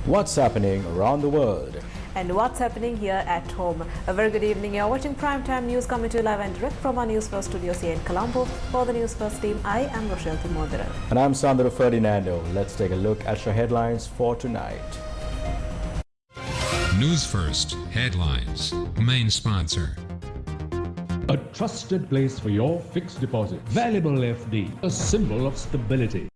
what's happening around the world and what's happening here at home. A very good evening. You're watching Primetime News coming to you live and direct from our Newsfirst studios here in Colombo. For the Newsfirst team, I am Rochelle Timodera. And I'm Sandro Ferdinando. Let's take a look at your headlines for tonight. Newsfirst Headlines. Main sponsor. A trusted place for your fixed deposit. Valuable FD, a symbol of stability.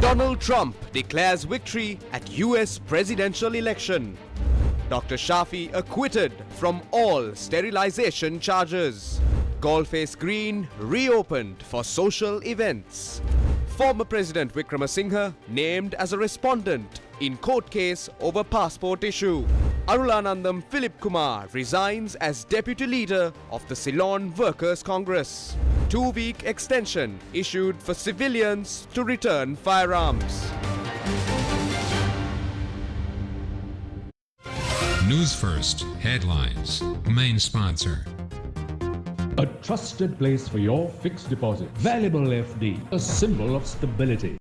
Donald Trump declares victory at US presidential election. Dr. Shafi acquitted from all sterilization charges. Golface Green reopened for social events. Former President Wickremesinghe named as a respondent in court case over passport issue. Arulanandam Philip Kumar resigns as deputy leader of the Ceylon Workers' Congress. 2-week extension issued for civilians to return firearms. Newsfirst Headlines. Main sponsor. A trusted place for your fixed deposit. Valuable FD, a symbol of stability.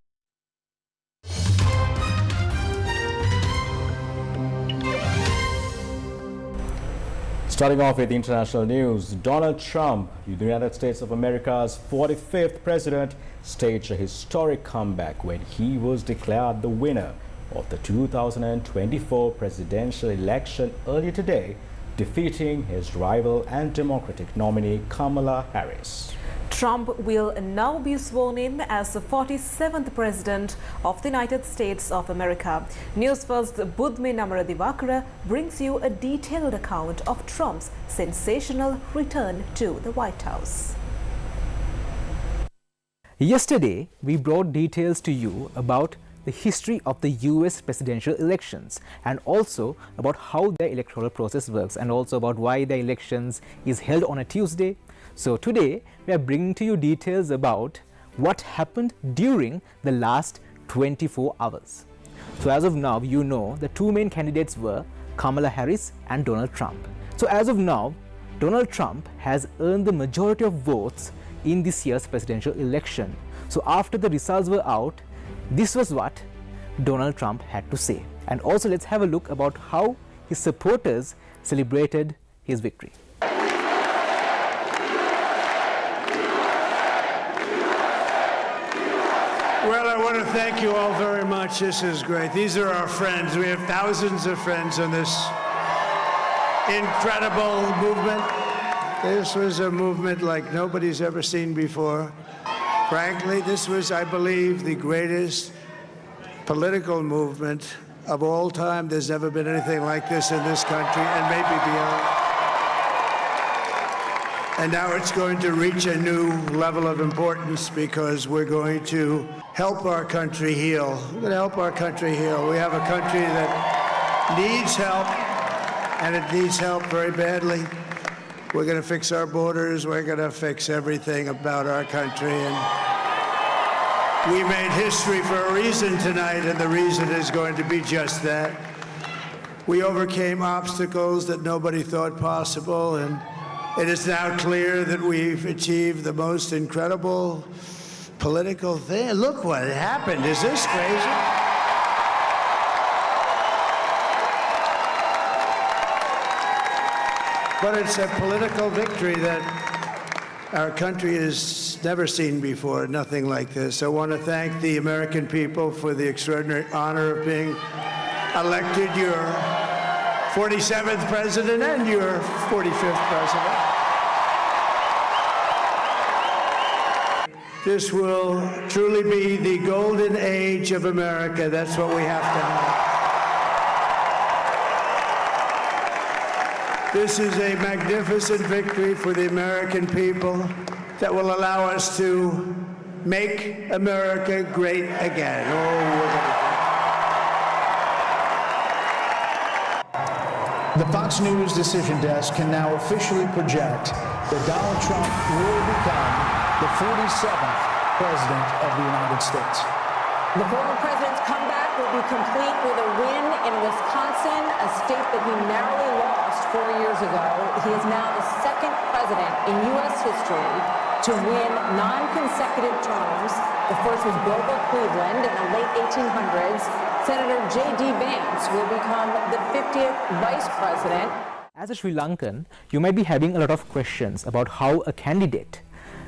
Starting off with international news, Donald Trump, the United States of America's 45th president, staged a historic comeback when he was declared the winner of the 2024 presidential election earlier today, defeating his rival and Democratic nominee Kamala Harris. Trump will now be sworn in as the 47th President of the United States of America. Newsfirst Budhme Namara Divakara brings you a detailed account of Trump's sensational return to the White House. Yesterday, we brought details to you about the history of the US presidential elections and also about how the electoral process works and also about why the elections is held on a Tuesday. So today we are bringing to you details about what happened during the last 24 hours. So as of now, you know the two main candidates were Kamala Harris and Donald Trump. So as of now, Donald Trump has earned the majority of votes in this year's presidential election. So after the results were out, this was what Donald Trump had to say. And also let's have a look about how his supporters celebrated his victory. Well, I want to thank you all very much. This is great. These are our friends. We have thousands of friends on this incredible movement. This was a movement like nobody's ever seen before. Frankly, this was, I believe, the greatest political movement of all time. There's never been anything like this in this country and maybe beyond. And now it's going to reach a new level of importance because we're going to help our country heal. We're going to help our country heal. We have a country that needs help, and it needs help very badly. We're going to fix our borders. We're going to fix everything about our country. And we made history for a reason tonight, and the reason is going to be just that. We overcame obstacles that nobody thought possible, and it is now clear that we've achieved the most incredible political thing. Look what happened. Is this crazy? But it's a political victory that our country has never seen before, nothing like this. I want to thank the American people for the extraordinary honor of being elected your 47th president and your 45th president. This will truly be the golden age of America. That's what we have to have. This is a magnificent victory for the American people that will allow us to make America great again. The Fox News decision desk can now officially project that Donald Trump will become the 47th President of the United States. The former president's comeback will be complete with a win in Wisconsin, a state that he narrowly lost 4 years ago. He is now the second president in U.S. history to win non-consecutive terms. The first was Grover Cleveland in the late 1800s. Senator J.D. Vance will become the 50th vice president. As a Sri Lankan, you might be having a lot of questions about how a candidate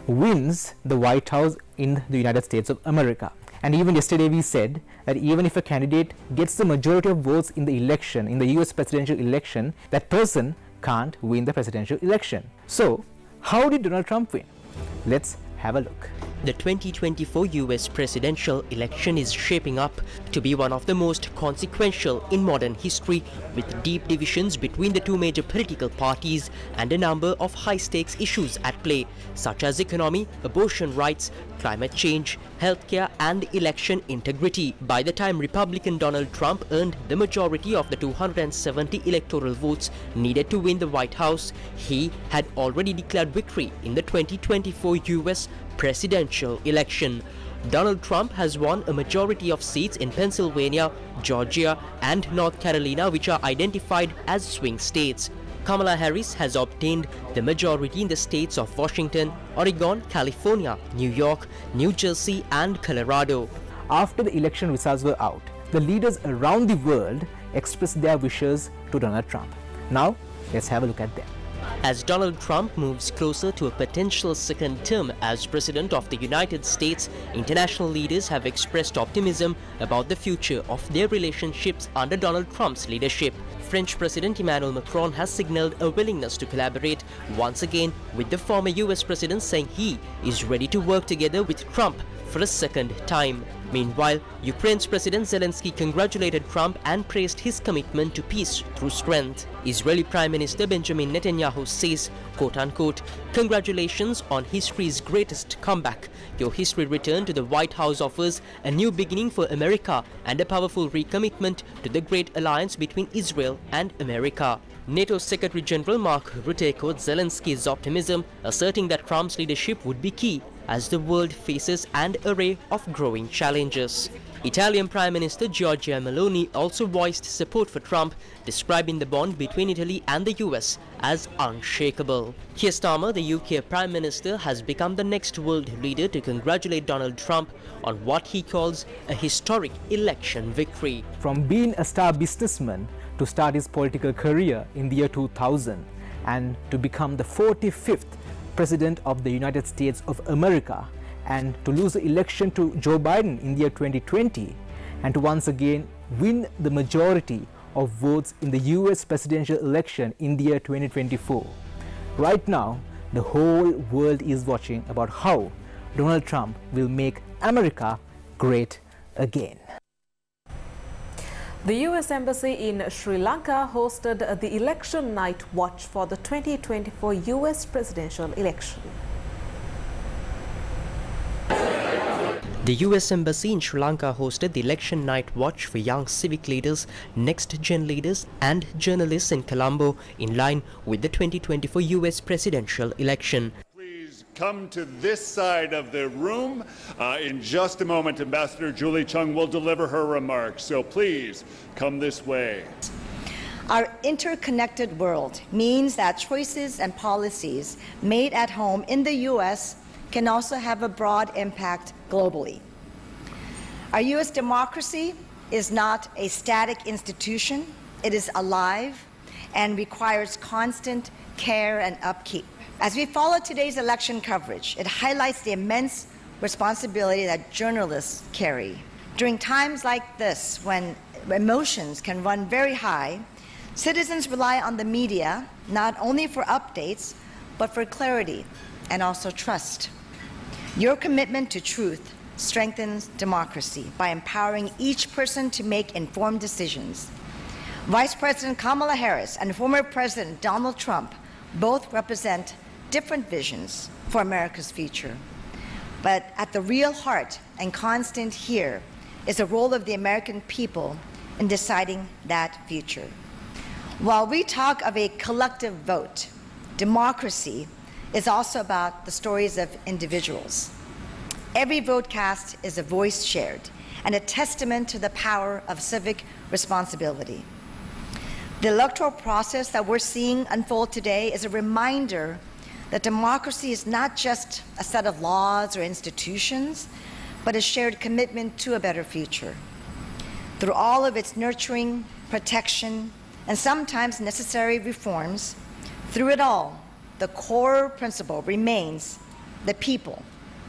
wins the White House in the United States of America. And even yesterday we said that even if a candidate gets the majority of votes in the election, in the US presidential election, that person can't win the presidential election. So, how did Donald Trump win? Let's have a look. The 2024 US presidential election is shaping up to be one of the most consequential in modern history, with deep divisions between the two major political parties and a number of high-stakes issues at play, such as economy, abortion rights, climate change, healthcare and election integrity. By the time Republican Donald Trump earned the majority of the 270 electoral votes needed to win the White House, he had already declared victory in the 2024 US presidential election. Donald Trump has won a majority of seats in Pennsylvania, Georgia and North Carolina, which are identified as swing states. Kamala Harris has obtained the majority in the states of Washington, Oregon, California, New York, New Jersey and Colorado. After the election results were out, the leaders around the world expressed their wishes to Donald Trump. Now, let's have a look at them. As Donald Trump moves closer to a potential second term as President of the United States, international leaders have expressed optimism about the future of their relationships under Donald Trump's leadership. French President Emmanuel Macron has signaled a willingness to collaborate once again with the former US President, saying he is ready to work together with Trump for a second time. Meanwhile, Ukraine's President Zelensky congratulated Trump and praised his commitment to peace through strength. Israeli Prime Minister Benjamin Netanyahu says, quote-unquote, "Congratulations on history's greatest comeback. Your history return to the White House offers a new beginning for America and a powerful recommitment to the great alliance between Israel and America." NATO Secretary General Mark Rutte echoed Zelensky's optimism, asserting that Trump's leadership would be key as the world faces an array of growing challenges. Italian Prime Minister Giorgia Meloni also voiced support for Trump, describing the bond between Italy and the US as unshakable. Keir Starmer, the UK Prime Minister, has become the next world leader to congratulate Donald Trump on what he calls a historic election victory. From being a star businessman to start his political career in the year 2000 and to become the 45th President of the United States of America, and to lose the election to Joe Biden in the year 2020, and to once again win the majority of votes in the US presidential election in the year 2024. Right now, the whole world is watching about how Donald Trump will make America great again. The US Embassy in Sri Lanka hosted the election night watch for the 2024 US presidential election. The US Embassy in Sri Lanka hosted the election night watch for young civic leaders, next-gen leaders and journalists in Colombo in line with the 2024 US presidential election. Come to this side of the room. In just a moment, Ambassador Julie Chung will deliver her remarks. So please come this way. Our interconnected world means that choices and policies made at home in the U.S. can also have a broad impact globally. Our U.S. democracy is not a static institution. It is alive and requires constant care and upkeep. As we follow today's election coverage, it highlights the immense responsibility that journalists carry. During times like this, when emotions can run very high, citizens rely on the media not only for updates, but for clarity and also trust. Your commitment to truth strengthens democracy by empowering each person to make informed decisions. Vice President Kamala Harris and former President Donald Trump both represent different visions for America's future. But at the real heart and constant here is the role of the American people in deciding that future. While we talk of a collective vote, democracy is also about the stories of individuals. Every vote cast is a voice shared and a testament to the power of civic responsibility. The electoral process that we're seeing unfold today is a reminder that democracy is not just a set of laws or institutions, but a shared commitment to a better future. Through all of its nurturing, protection, and sometimes necessary reforms, through it all, the core principle remains the people.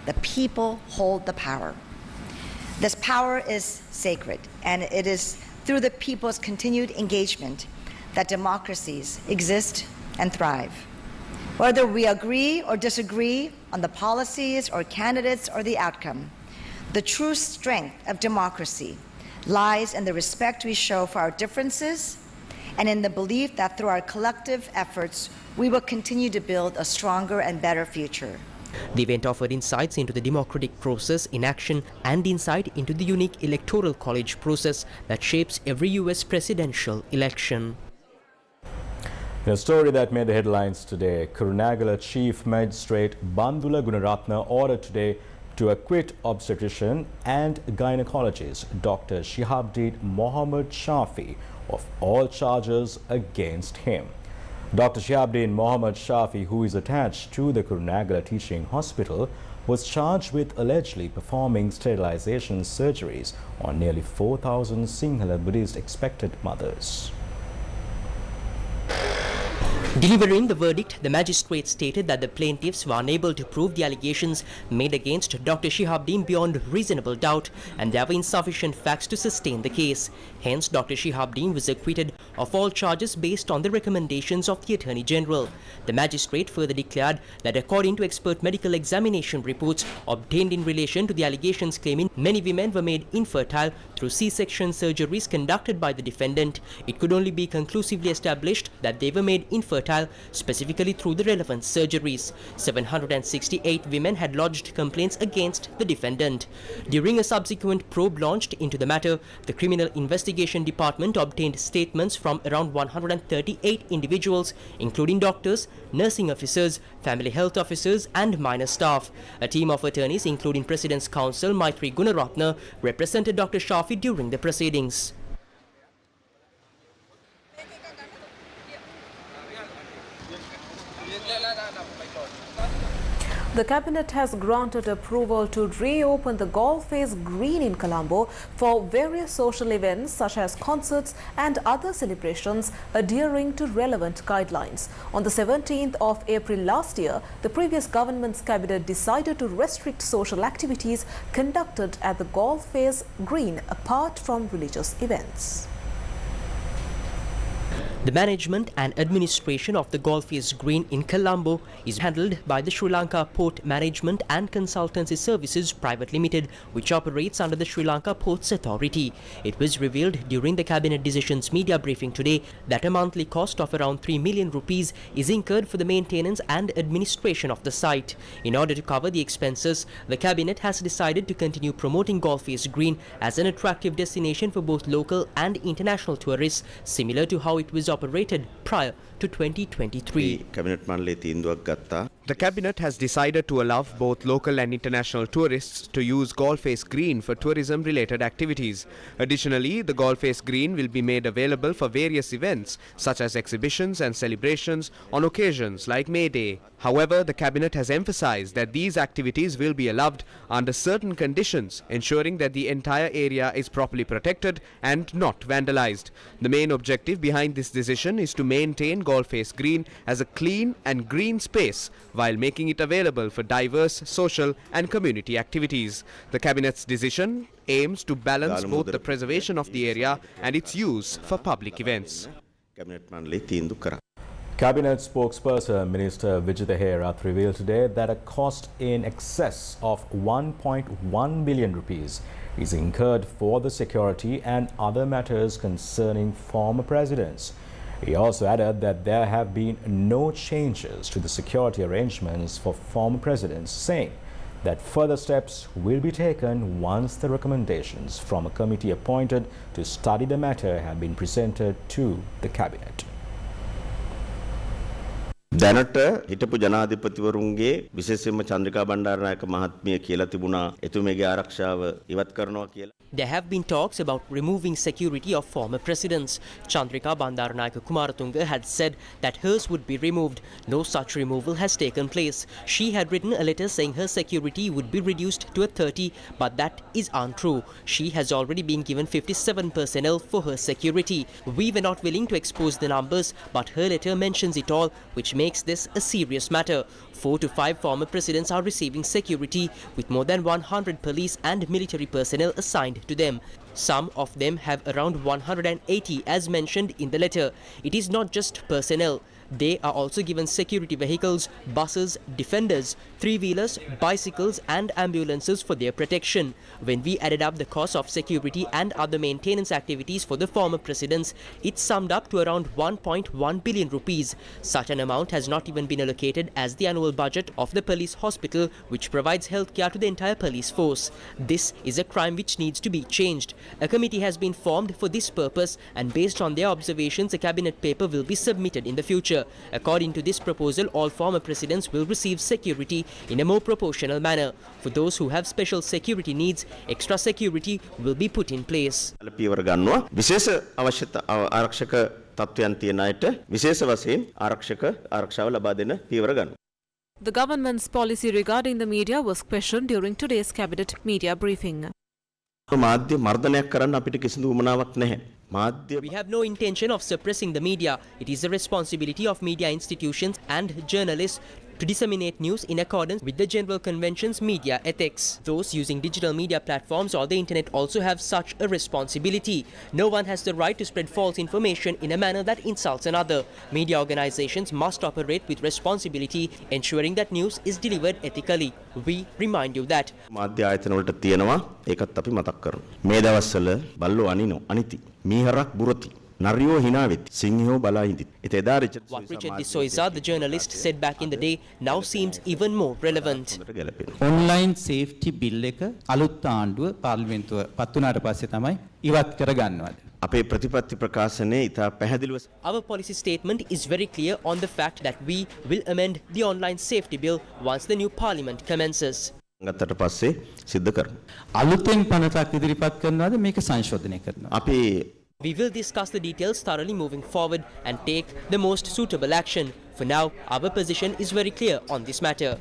The people hold the power. This power is sacred, and it is through the people's continued engagement that democracies exist and thrive. Whether we agree or disagree on the policies or candidates or the outcome, the true strength of democracy lies in the respect we show for our differences and in the belief that through our collective efforts, we will continue to build a stronger and better future. The event offered insights into the democratic process in action and insight into the unique electoral college process that shapes every US presidential election. In a story that made the headlines today, Kurunegala Chief Magistrate Bandula Gunaratna ordered today to acquit obstetrician and gynecologist Dr. Shihabdeen Mohammed Shafi of all charges against him. Dr. Shihabdeen Mohammed Shafi, who is attached to the Kurunegala Teaching Hospital, was charged with allegedly performing sterilization surgeries on nearly 4,000 Sinhala Buddhist expectant mothers. Delivering the verdict, the magistrate stated that the plaintiffs were unable to prove the allegations made against Dr. Shihabdeen beyond reasonable doubt, and there were insufficient facts to sustain the case. Hence, Dr. Shihabdeen was acquitted of all charges based on the recommendations of the Attorney General. The magistrate further declared that according to expert medical examination reports obtained in relation to the allegations claiming many women were made infertile through C-section surgeries conducted by the defendant, it could only be conclusively established that they were made infertile specifically through the relevant surgeries. 768 women had lodged complaints against the defendant. During a subsequent probe launched into the matter, the Criminal Investigation Department obtained statements from around 138 individuals, including doctors, nursing officers, family health officers and minor staff. A team of attorneys, including President's Counsel Maitri Gunaratna, represented Dr. Shafi during the proceedings. The Cabinet has granted approval to reopen the golf face green in Colombo for various social events such as concerts and other celebrations adhering to relevant guidelines. On the 17th of April last year, the previous government's Cabinet decided to restrict social activities conducted at the golf face green apart from religious events. The management and administration of the golf face green in Colombo is handled by the Sri Lanka Port Management and Consultancy Services Private Limited, which operates under the Sri Lanka Ports Authority. It was revealed during the Cabinet Decisions media briefing today that a monthly cost of around 3 million rupees is incurred for the maintenance and administration of the site. In order to cover the expenses, the Cabinet has decided to continue promoting golf face green as an attractive destination for both local and international tourists, similar to how it was operated prior to 2023. The Cabinet has decided to allow both local and international tourists to use golf face green for tourism-related activities. Additionally, the golf face green will be made available for various events such as exhibitions and celebrations on occasions like May Day. However, the Cabinet has emphasized that these activities will be allowed under certain conditions, ensuring that the entire area is properly protected and not vandalized. The main objective behind this decision is to maintain golf face green as a clean and green space while making it available for diverse social and community activities. The Cabinet's decision aims to balance both the preservation of the area and its use for public events. Cabinet spokesperson Minister Vijitha Herath revealed today that a cost in excess of 1.1 billion rupees is incurred for the security and other matters concerning former presidents. He also added that there have been no changes to the security arrangements for former presidents, saying that further steps will be taken once the recommendations from a committee appointed to study the matter have been presented to the Cabinet. දැනට හිටපු ජනාධිපතිවරුන්ගේ විශේෂයෙන්ම චන්ද්‍රිකා බණ්ඩාරනායක මහත්මිය කියලා තිබුණා එතුමියගේ ආරක්ෂාව ඉවත් කරනවා කියලා. There have been talks about removing security of former presidents. Chandrika Bandaranaike Kumaratunga had said that hers would be removed. No such removal has taken place. She had written a letter saying her security would be reduced to a 30, but that is untrue. She has already been given 57 personnel for her security. We were not willing to expose the numbers, but her letter mentions it all, which makes this a serious matter. 4 to 5 former presidents are receiving security, with more than 100 police and military personnel assigned to them. Some of them have around 180 as mentioned in the letter. It is not just personnel. They are also given security vehicles, buses, defenders, three-wheelers, bicycles and ambulances for their protection. When we added up the cost of security and other maintenance activities for the former presidents, it summed up to around 1.1 billion rupees. Such an amount has not even been allocated as the annual budget of the police hospital, which provides healthcare to the entire police force. This is a crime which needs to be changed. A committee has been formed for this purpose, and based on their observations, a cabinet paper will be submitted in the future. According to this proposal, all former presidents will receive security in a more proportional manner. For those who have special security needs, extra security will be put in place. පියවර ගන්නවා විශේෂ අවශ්‍යතා ආරක්ෂක තත්ත්වයන් තියෙන අයට විශේෂ වශයෙන් ආරක්ෂාව ලබා දෙන පියවර ගන්නවා. The government's policy regarding the media was questioned during today's cabinet media briefing. මාධ්‍ය මර්ධනයක් කරන්න අපිට කිසිදු උවමනාවක් නැහැ. We have no intention of suppressing the media. It is the responsibility of media institutions and journalists to disseminate news in accordance with the General Convention's media ethics. Those using digital media platforms or the internet also have such a responsibility. No one has the right to spread false information in a manner that insults another. Media organizations must operate with responsibility, ensuring that news is delivered ethically. We remind you that. මාධ්‍ය ආයතන වලට තියෙනවා ඒකත් අපි මතක් කරමු. මේ දවස්වල බල්ලෝ අනිති මීහරක් බුරති Nario Hinavit, Singho Balaidit. What Richard D'Souza, the journalist, said back in the day now seems even more relevant. Online safety bill එක අලුත් ආණ්ඩුව පාර්ලිමේන්තුව පත් වුණාට පස්සේ තමයි ඉවත් කරගන්නවද? අපේ ප්‍රතිපත්ති ප්‍රකාශනයේ ඉතා පැහැදිලිව Our policy statement is very clear on the fact that we will amend the online safety bill once the new parliament commences. ගත්තට පස්සේ සිද්ධ කරමු. අලුතෙන් පනතක් ඉදිරිපත් කරනවාද මේක සංශෝධනය කරනවා? අපි We will discuss the details thoroughly moving forward and take the most suitable action. For now, our position is very clear on this matter.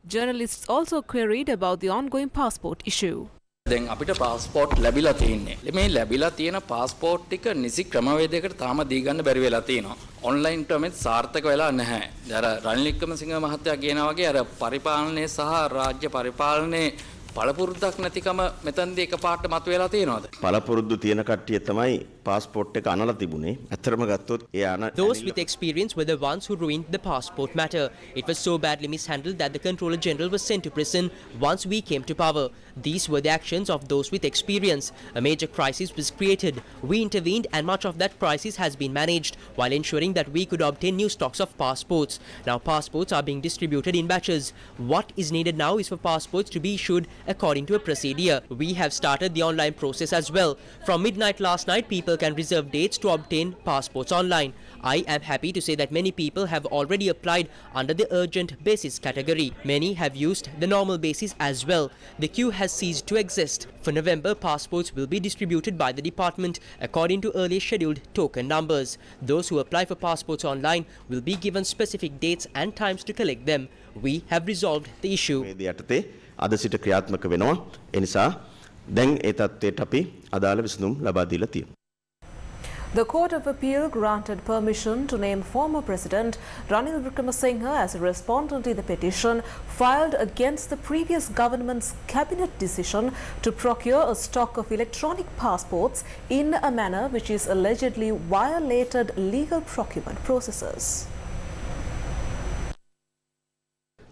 Journalists also queried about the ongoing passport issue. දැන් අපිට passport ලැබිලා තියෙන්නේ. මේ ලැබිලා තියෙන passport ටික නිසි ක්‍රමවේදයකට තාම දී ගන්න බැරි වෙලා තියෙනවා. ඔන්ලයින් ක්‍රමෙත් සාර්ථක වෙලා නැහැ. අර රනිල් වික්‍රමසිංහ මහත්තයා කියනා වගේ අර පරිපාලනයේ සහ රාජ්‍ය පරිපාලනයේ පළපුරුද්දක් නැතිකම මෙතනදී එකපාරට මතුවලා තියෙනවද? පළපුරුද්ද තියෙන කට්ටිය තමයි පාස්පෝර්ට් එක අනලා තිබුණේ. ඇත්තටම ගත්තොත් ඒ Those with experience were the ones who ruined the passport matter. It was so badly mishandled that the Controller General was sent to prison once we came to power. These were the actions of those with experience. A major crisis was created. We intervened and much of that crisis has been managed while ensuring that we could obtain new stocks of passports. Now passports are being distributed in batches. What is needed now is for passports to be issued according to a procedure. We have started the online process as well. From midnight last night, people can reserve dates to obtain passports online. I am happy to say that many people have already applied under the urgent basis category. Many have used the normal basis as well. The queue has ceased to exist. For November, passports will be distributed by the department according to earlier scheduled token numbers. Those who apply for passports online will be given specific dates and times to collect them. We have resolved the issue. අද සිට ක්‍රියාත්මක වෙනවා. ඒ නිසා දැන් ඒ තත්ත්වයට අපි අදාළ විසඳුම් ලබා දීලා තියෙනවා. The Court of Appeal granted permission to name former President Ranil Wickremesinghe as a respondent in the petition filed against the previous government's cabinet decision to procure a stock of electronic passports in a manner which is allegedly violated legal procurement processes.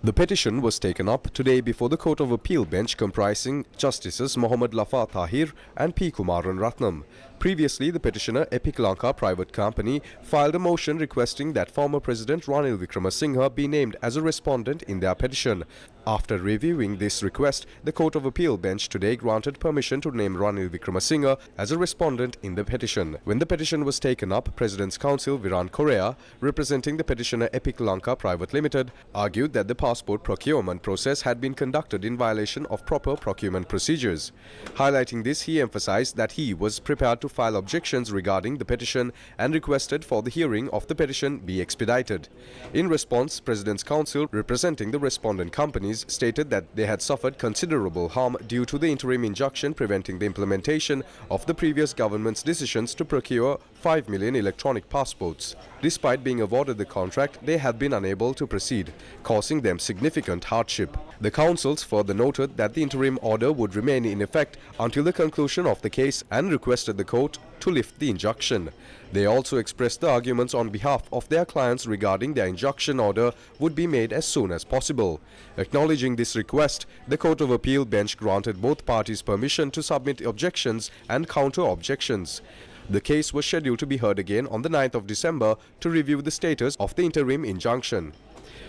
The petition was taken up today before the Court of Appeal bench comprising Justices Mohammad Lafar Tahir and P. Kumaran Ratnam. Previously, the petitioner Epic Lanka Private Company filed a motion requesting that former President Ranil Wickremesinghe be named as a respondent in their petition. After reviewing this request, the Court of Appeal bench today granted permission to name Ranil Wickremesinghe as a respondent in the petition. When the petition was taken up, President's Counsel Viran Korea, representing the petitioner Epic Lanka Private Limited, argued that the passport procurement process had been conducted in violation of proper procurement procedures. Highlighting this, he emphasized that he was prepared to file objections regarding the petition and requested for the hearing of the petition be expedited. In response, President's Counsel, representing the respondent companies, stated that they had suffered considerable harm due to the interim injunction preventing the implementation of the previous government's decisions to procure 5 million electronic passports. Despite being awarded the contract, they had been unable to proceed, causing them significant hardship. The councils further noted that the interim order would remain in effect until the conclusion of the case and requested the court to lift the injunction. They also expressed the arguments on behalf of their clients regarding their injunction order would be made as soon as possible. Acknowledging this request, the Court of Appeal bench granted both parties permission to submit objections and counter-objections. The case was scheduled to be heard again on the 9th of December to review the status of the interim injunction.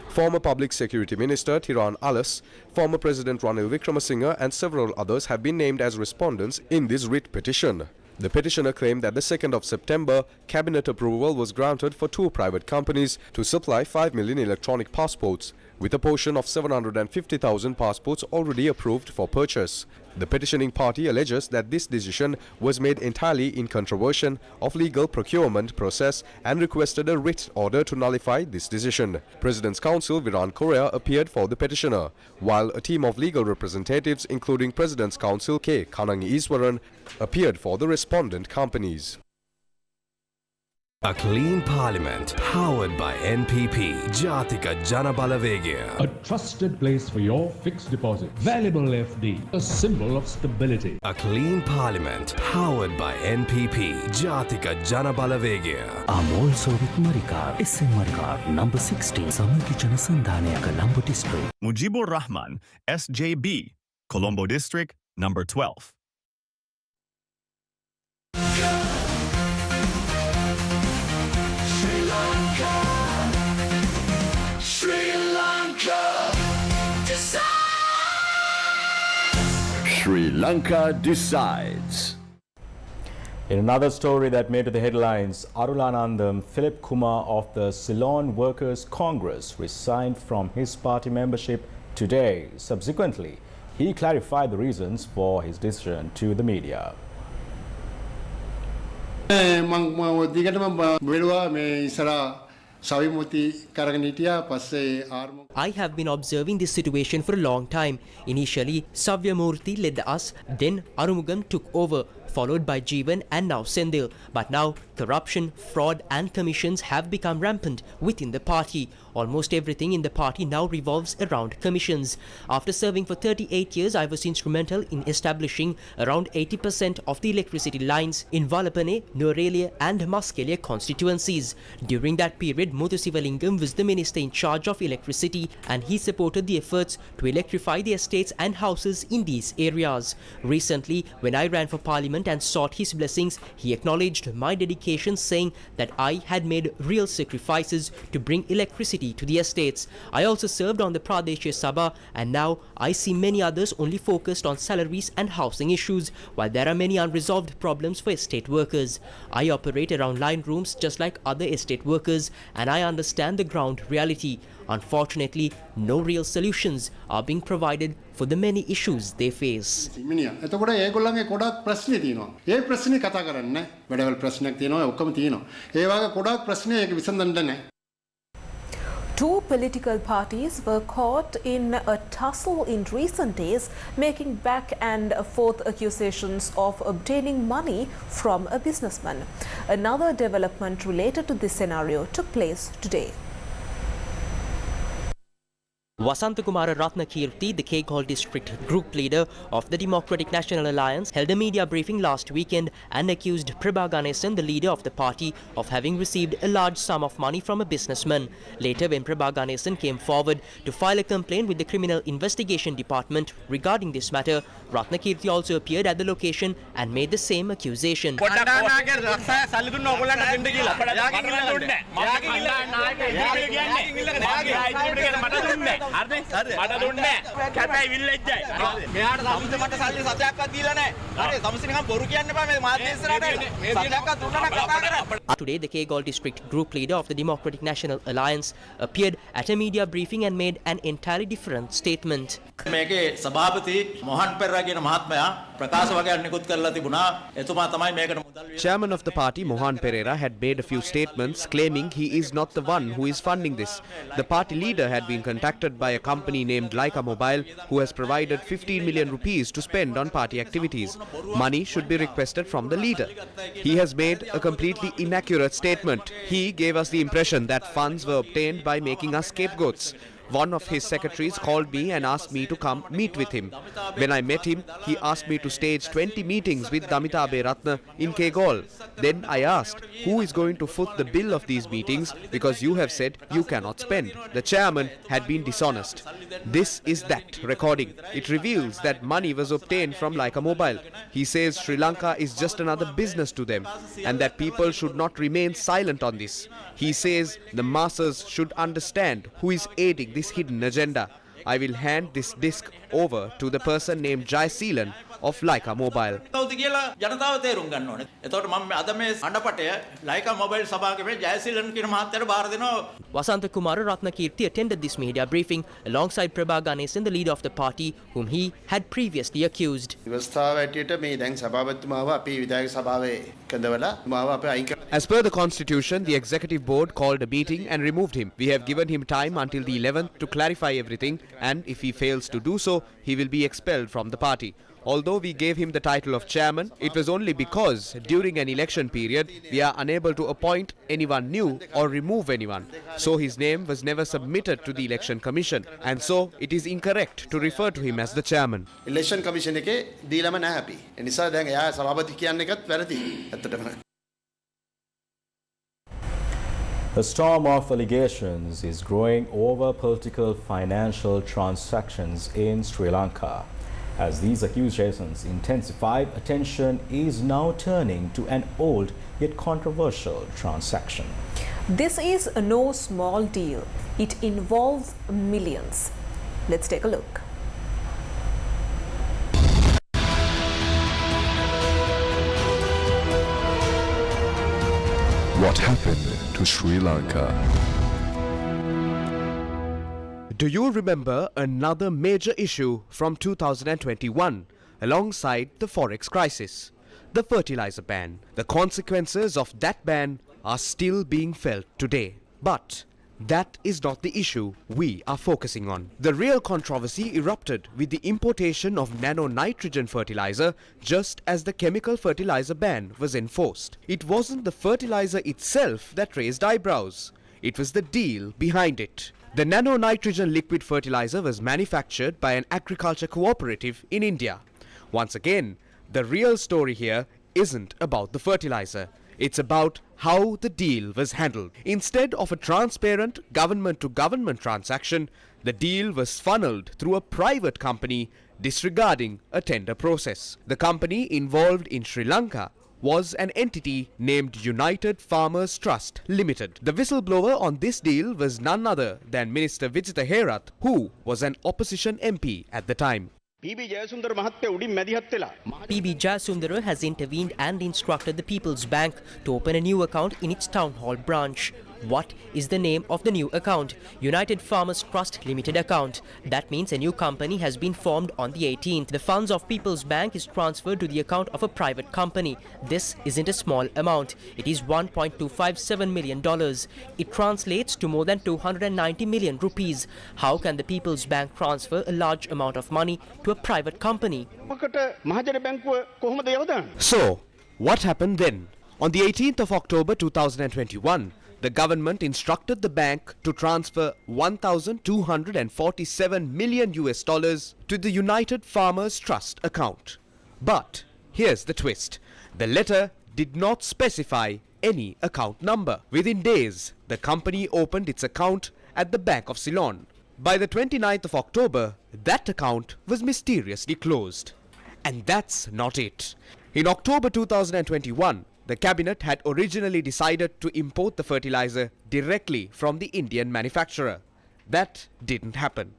Former Public Security Minister Tiran Alas, former President Ranil Wickremesinghe and several others have been named as respondents in this writ petition. The petitioner claimed that the 2nd of September, cabinet approval was granted for 2 private companies to supply 5 million electronic passports, with a portion of 750,000 passports already approved for purchase. The petitioning party alleges that this decision was made entirely in contravention of legal procurement process and requested a writ order to nullify this decision. President's Counsel Viran Korea appeared for the petitioner, while a team of legal representatives including President's Counsel K. Kanangi Iswaran appeared for the respondent companies. A clean parliament powered by NPP, Jatika Jana Balavegya. A trusted place for your fixed deposit. Valuable FD, a symbol of stability. A clean parliament powered by NPP, Jatika Jana Balavegya. I'm also with Marikar, SM Marikar, number 16, Samaki Jana Sandhanayaka, number district. Mujibur Rahman, SJB, Colombo District, number 12. Sri Lanka decides. In another story that made the headlines, Arulanandam Philip Kumar of the Ceylon Workers' Congress resigned from his party membership today. Subsequently, he clarified the reasons for his decision to the media. I have been observing this situation for a long time. Initially, Savyamurthy led us, then Arumugam took over, followed by Jeevan and now Sendil. But now, corruption, fraud and commissions have become rampant within the party. Almost everything in the party now revolves around commissions. After serving for 38 years, I was instrumental in establishing around 80% of the electricity lines in Valapane, Nurelia and Muskelia constituencies. During that period, Muthu Sivalingam was the minister in charge of electricity and he supported the efforts to electrify the estates and houses in these areas. Recently, when I ran for parliament and sought his blessings, he acknowledged my dedication, saying that I had made real sacrifices to bring electricity to the estates. I also served on the Pradeshya Sabha and now I see many others only focused on salaries and housing issues, while there are many unresolved problems for estate workers. I operate around line rooms just like other estate workers and I understand the ground reality. Unfortunately, no real solutions are being provided for the many issues they face. Two political parties were caught in a tussle in recent days, making back and forth accusations of obtaining money from a businessman. Another development related to this scenario took place today. Wasantakumara Ratnakirti, the Keghall district group leader of the Democratic National Alliance, held a media briefing last weekend and accused Prabha Ganesan, the leader of the party, of having received a large sum of money from a businessman. Later, when Prabha Ganesan came forward to file a complaint with the Criminal Investigation Department regarding this matter, Ratnakirti also appeared at the location and made the same accusation. Today, the Keghall district group leader of the Democratic National Alliance appeared at a media briefing and made an entirely different statement. Chairman of the party, Mohan Pereira, had made a few statements claiming he is not the one who is funding this. The party leader had been contacted by a company named Lanka Mobile, who has provided 15 million rupees to spend on party activities. Money should be requested from the leader. He has made a completely inaccurate statement. He gave us the impression that funds were obtained by making us scapegoats. One of his secretaries called me and asked me to come meet with him. When I met him, he asked me to stage 20 meetings with Damita Aberatna in Keghall. Then I asked, who is going to foot the bill of these meetings, because you have said you cannot spend. The chairman had been dishonest. This is that recording. It reveals that money was obtained from Lanka Mobile. He says Sri Lanka is just another business to them and that people should not remain silent on this. He says the masses should understand who is aiding this hidden agenda. I will hand this disc over to the person named Jai Seelan of Lanka Mobile. Wasantakumara Ratnakirti attended this media briefing alongside Prabha Ganesan, the leader of the party, whom he had previously accused. As per the constitution, the executive board called a meeting and removed him. We have given him time until the 11th to clarify everything, and if he fails to do so, he will be expelled from the party. Although we gave him the title of chairman, it was only because during an election period we are unable to appoint anyone new or remove anyone. So his name was never submitted to the election commission, and so it is incorrect to refer to him as the chairman. Election commission එකේ දීලම නැහැ අපි. ඒ නිසා දැන් එයා සභාපති කියන එකත් වැරදි. ඇත්තටම. The storm of allegations is growing over political financial transactions in Sri Lanka. As these accusations intensify, attention is now turning to an old yet controversial transaction. This is no small deal. It involves millions. Let's take a look. What happened to Sri Lanka? Do you remember another major issue from 2021 alongside the forex crisis? The fertilizer ban. The consequences of that ban are still being felt today. But that is not the issue we are focusing on. The real controversy erupted with the importation of nano-nitrogen fertilizer just as the chemical fertilizer ban was enforced. It wasn't the fertilizer itself that raised eyebrows. It was the deal behind it. The nano-nitrogen liquid fertilizer was manufactured by an agriculture cooperative in India. Once again, the real story here isn't about the fertilizer. It's about how the deal was handled. Instead of a transparent government-to-government transaction, the deal was funneled through a private company disregarding a tender process. The company involved in Sri Lanka was an entity named United Farmers Trust Limited. The whistleblower on this deal was none other than Minister Vijitha Herath, who was an opposition MP at the time. PB Jayasundara has intervened and instructed the People's Bank to open a new account in its town hall branch. What is the name of the new account? United Farmers Trust Limited account. That means a new company has been formed on the 18th. The funds of People's Bank is transferred to the account of a private company. This isn't a small amount. It is $1.257 million. It translates to more than 290 million rupees. How can the People's Bank transfer a large amount of money to a private company? So, what happened then? On the 18th of October 2021, the government instructed the bank to transfer $1,247 million to the United Farmers Trust account. But here's the twist. The letter did not specify any account number. Within days, the company opened its account at the Bank of Ceylon. By the 29th of October, that account was mysteriously closed. And that's not it. In October 2021, the cabinet had originally decided to import the fertilizer directly from the Indian manufacturer. That didn't happen.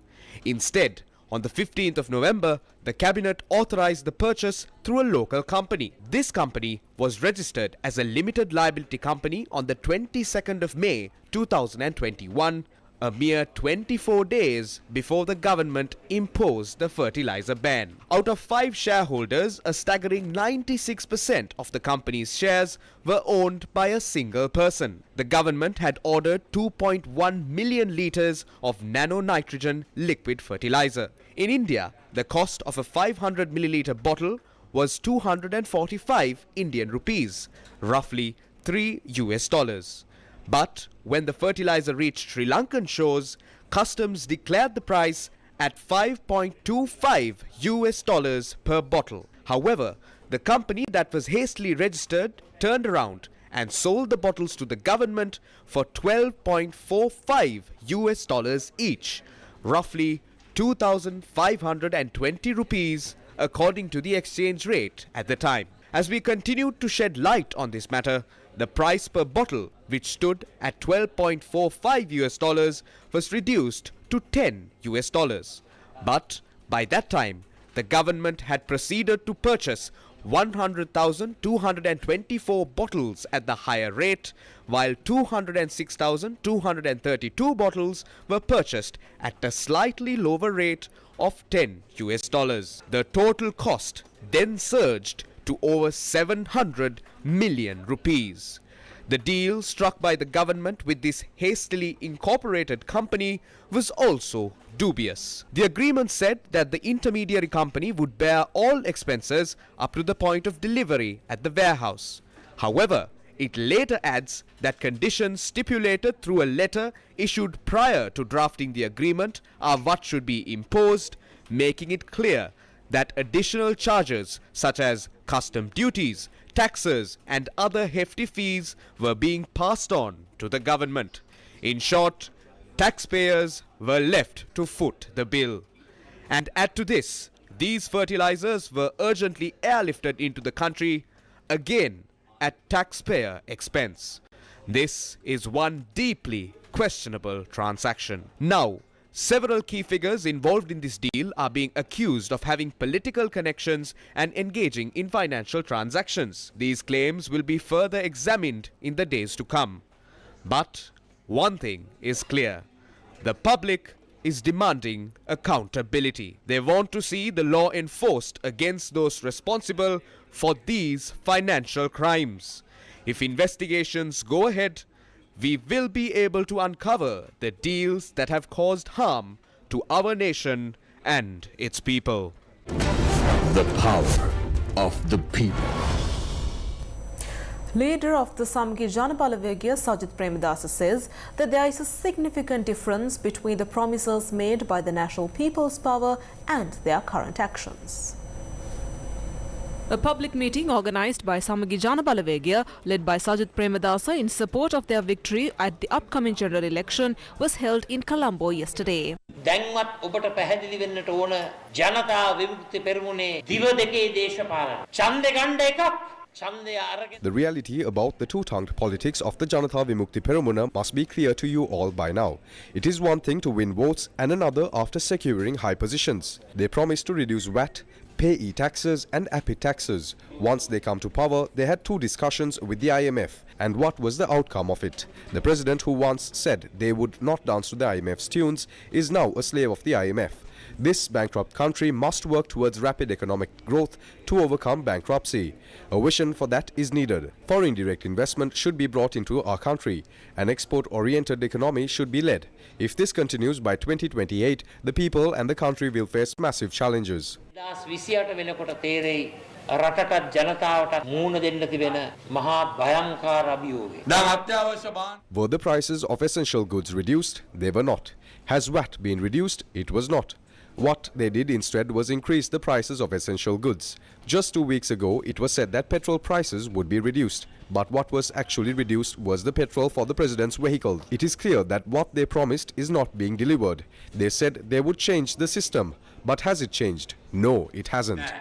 Instead, on the 15th of November, the cabinet authorized the purchase through a local company. This company was registered as a limited liability company on the 22nd of May 2021, a mere 24 days before the government imposed the fertilizer ban. Out of 5 shareholders, a staggering 96% of the company's shares were owned by a single person. The government had ordered 2.1 million litres of nano-nitrogen liquid fertilizer. In India, the cost of a 500 milliliter bottle was 245 Indian rupees, roughly $3. But when the fertilizer reached Sri Lankan shores, customs declared the price at $5.25 per bottle. However, the company that was hastily registered turned around and sold the bottles to the government for $12.45 each, roughly 2,520 rupees according to the exchange rate at the time. As we continued to shed light on this matter, the price per bottle, which stood at $12.45 was reduced to $10. But by that time, the government had proceeded to purchase 100,224 bottles at the higher rate, while 206,232 bottles were purchased at a slightly lower rate of $10. The total cost then surged to over 700 million rupees. The deal struck by the government with this hastily incorporated company was also dubious. The agreement said that the intermediary company would bear all expenses up to the point of delivery at the warehouse. However, it later adds that conditions stipulated through a letter issued prior to drafting the agreement are what should be imposed, making it clear that additional charges such as custom duties, taxes and other hefty fees were being passed on to the government. In short, taxpayers were left to foot the bill. And add to this, these fertilizers were urgently airlifted into the country, again at taxpayer expense. This is one deeply questionable transaction. Now, several key figures involved in this deal are being accused of having political connections and engaging in financial transactions. These claims will be further examined in the days to come. But one thing is clear. The public is demanding accountability. They want to see the law enforced against those responsible for these financial crimes. If investigations go ahead, we will be able to uncover the deals that have caused harm to our nation and its people. The power of the people. Leader of the Samgi Janabalawegya, Sajith Premadasa, says that there is a significant difference between the promises made by the National People's Power and their current actions. A public meeting organised by Samagi Janabalawegya, led by Sajith Premadasa in support of their victory at the upcoming general election, was held in Colombo yesterday. දැන්වත් ඔබට පැහැදිලි වෙන්නට ඕන ජනතා විමුක්ති පෙරමුණේ දිව දෙකේ දේශපාලන ඡන්දේ ගණ්ඩ එකක්. The reality about the two-tongued politics of the Janata Vimukti Peramuna must be clear to you all by now. It is one thing to win votes and another after securing high positions. They promised to reduce VAT, pay e-taxes and API taxes. Once they come to power, they had 2 discussions with the IMF. And what was the outcome of it? The president, who once said they would not dance to the IMF's tunes, is now a slave of the IMF. This bankrupt country must work towards rapid economic growth to overcome bankruptcy. A vision for that is needed. Foreign direct investment should be brought into our country. An export-oriented economy should be led. If this continues by 2028, the people and the country will face massive challenges. 2028 වෙනකොට තේරෙයි රටටත් ජනතාවටත් මූණ දෙන්න තිබෙන මහත් භයංකාර අභියෝගය. Were the prices of essential goods reduced? They were not. Has VAT been reduced? It was not. What they did instead was increase the prices of essential goods. Just 2 weeks ago, it was said that petrol prices would be reduced. But what was actually reduced was the petrol for the president's vehicle. It is clear that what they promised is not being delivered. They said they would change the system. But has it changed? No, it hasn't.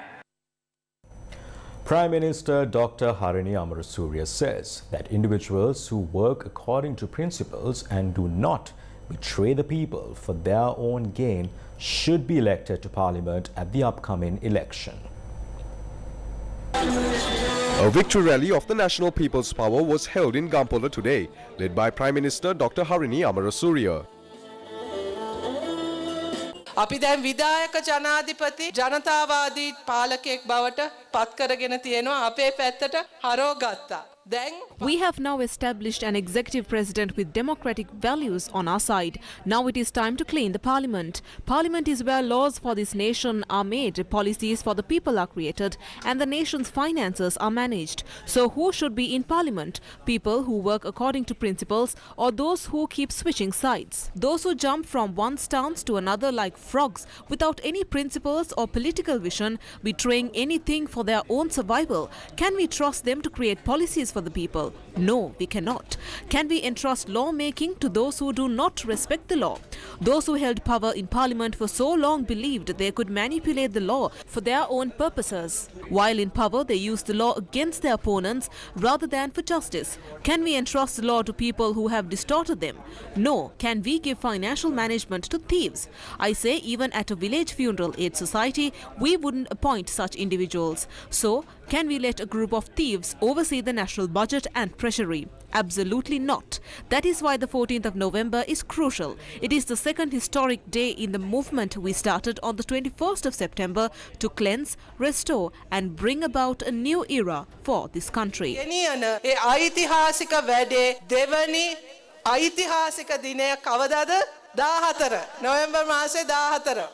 Prime Minister Dr. Harini Amarasuriya says that individuals who work according to principles and do not betray the people for their own gain should be elected to Parliament at the upcoming election. A victory rally of the National People's Power was held in Gampola today, led by Prime Minister Dr. Harini Amarasuriya. අපි දැන් විධායක ජනාධිපති ජනතාවාදී පාලකයෙක් බවට පත් කරගෙන තියෙනවා අපේ පැත්තට හරව ගත්තා. We have now established an executive president with democratic values on our side. Now it is time to clean the parliament. Parliament is where laws for this nation are made, policies for the people are created, and the nation's finances are managed. So who should be in parliament? People who work according to principles, or those who keep switching sides? Those who jump from one stance to another like frogs without any principles or political vision, betraying anything for their own survival. Can we trust them to create policies for the people? No, we cannot. Can we entrust lawmaking to those who do not respect the law? Those who held power in parliament for so long believed they could manipulate the law for their own purposes. While in power, they used the law against their opponents rather than for justice. Can we entrust the law to people who have distorted them? No. Can we give financial management to thieves? I say even at a village funeral aid society, we wouldn't appoint such individuals. So, can we let a group of thieves oversee the national budget and treasury? Absolutely not. That is why the 14th of November is crucial. It is the second historic day in the movement we started on the 21st of September to cleanse, restore and bring about a new era for this country. ಐತಿಹಾಸಿಕ වැඩේ දෙවනි ಐತಿಹಾසික දිනය කවදාද 14 නොවැම්බර් මාසේ 14.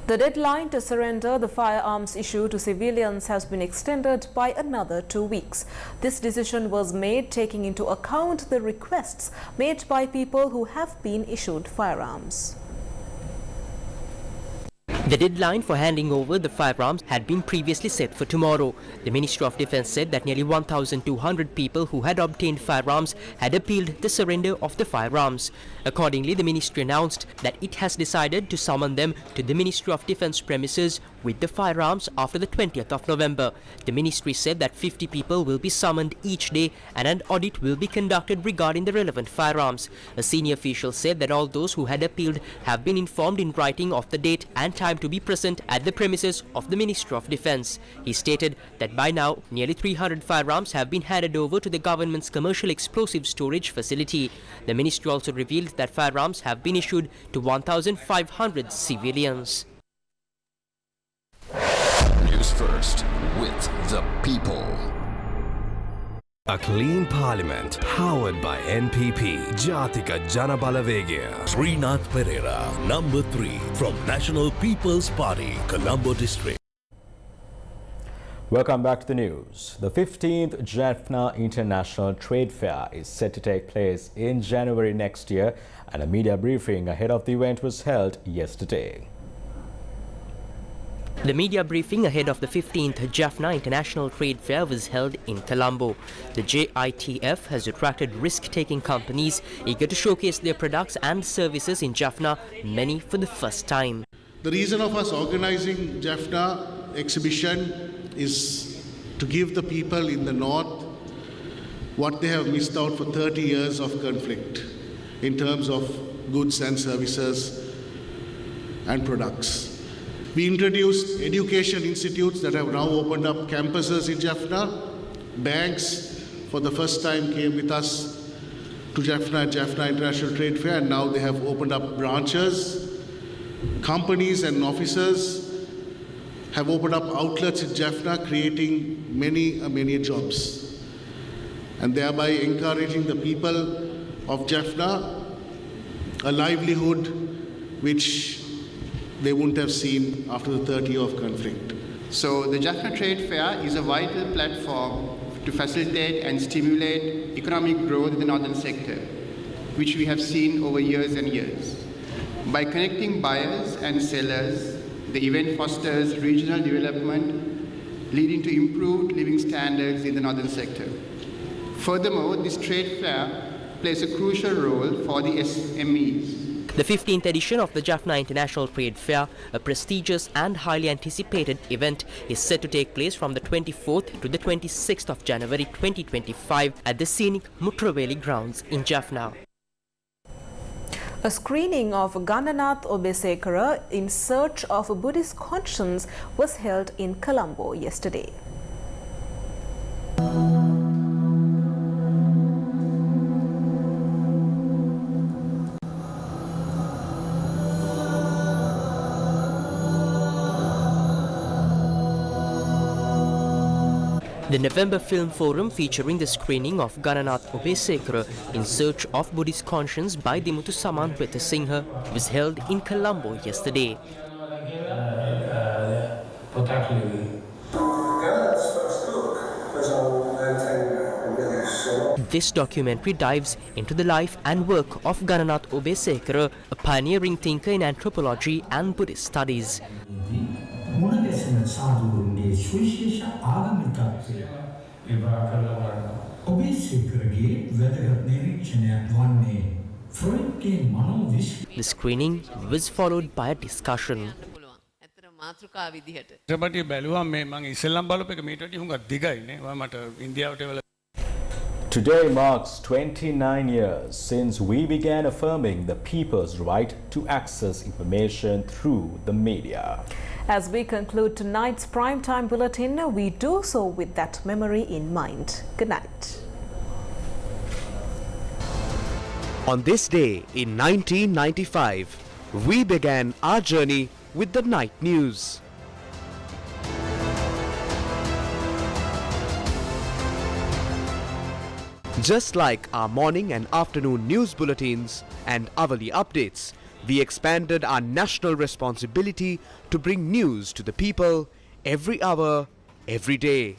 The deadline to surrender the firearms issue to civilians has been extended by another 2 weeks. This decision was made taking into account the requests made by people who have been issued firearms. The deadline for handing over the firearms had been previously set for tomorrow. The Ministry of Defence said that nearly 1,200 people who had obtained firearms had appealed the surrender of the firearms. Accordingly, the ministry announced that it has decided to summon them to the Ministry of Defence premises with the firearms after the 20th of November. The ministry said that 50 people will be summoned each day and an audit will be conducted regarding the relevant firearms. A senior official said that all those who had appealed have been informed in writing of the date and time to be present at the premises of the Ministry of Defence. He stated that by now, nearly 300 firearms have been handed over to the government's commercial explosive storage facility. The ministry also revealed that firearms have been issued to 1,500 civilians. Newsfirst with the people. A clean parliament powered by NPP. Jatika Janabalavegaya. Srinath Pereira, number 3 from National People's Party, Colombo District. Welcome back to the news. The 15th Jaffna International Trade Fair is set to take place in January next year, and a media briefing ahead of the event was held yesterday. The media briefing ahead of the 15th Jaffna International Trade Fair was held in Colombo. The JITF has attracted risk-taking companies eager to showcase their products and services in Jaffna, many for the first time. The reason of us organizing Jaffna exhibition is to give the people in the north what they have missed out for 30 years of conflict in terms of goods and services and products. We introduced education institutes that have now opened up campuses in Jaffna. Banks for the first time came with us to Jaffna International Trade Fair, and now they have opened up branches. Companies and officers have opened up outlets in Jaffna, creating many jobs, and thereby encouraging the people of Jaffna a livelihood which they wouldn't have seen after the 30 years of conflict. So the Jaffna Trade Fair is a vital platform to facilitate and stimulate economic growth in the northern sector, which we have seen over years and years. By connecting buyers and sellers, the event fosters regional development, leading to improved living standards in the northern sector. Furthermore, this trade fair plays a crucial role for the SMEs. The 15th edition of the Jaffna International Trade Fair, a prestigious and highly anticipated event, is set to take place from the 24th to the 26th of January 2025 at the scenic Mutraveli grounds in Jaffna. A screening of Gananath Obesekara in Search of a Buddhist Conscience was held in Colombo yesterday. The November Film Forum, featuring the screening of Gananath Obesekara in Search of Buddhist Conscience by Dimuthu Samanweta Singha, was held in Colombo yesterday. This documentary dives into the life and work of Gananath Obesekara, a pioneering thinker in anthropology and Buddhist studies. The screening was followed by a discussion. Today marks 29 years since we began affirming the people's right to access information through the media. As we conclude tonight's primetime bulletin, we do so with that memory in mind. Good night. On this day in 1995, we began our journey with the night news. Just like our morning and afternoon news bulletins and hourly updates, we expanded our national responsibility to bring news to the people every hour, every day.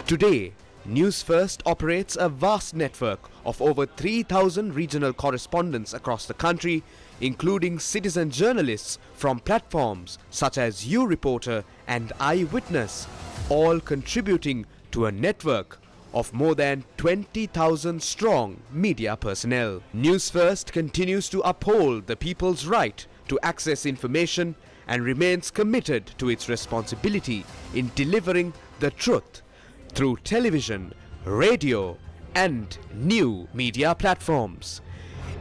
Today, Newsfirst operates a vast network of over 3,000 regional correspondents across the country, including citizen journalists from platforms such as YouReporter and Eyewitness, all contributing to a network of more than 20,000 strong media personnel. Newsfirst continues to uphold the people's right to access information and remains committed to its responsibility in delivering the truth through television, radio and new media platforms.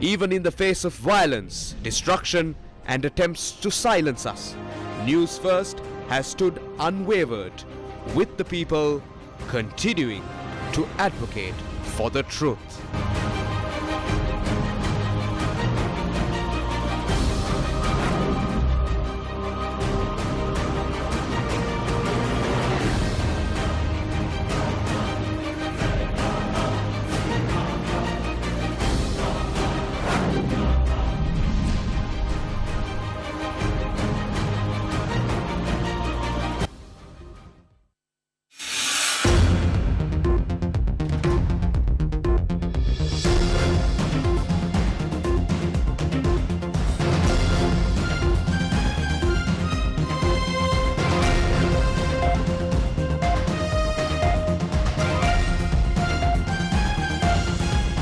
Even in the face of violence, destruction and attempts to silence us, Newsfirst has stood unwavered with the people, continuing to advocate for the truth.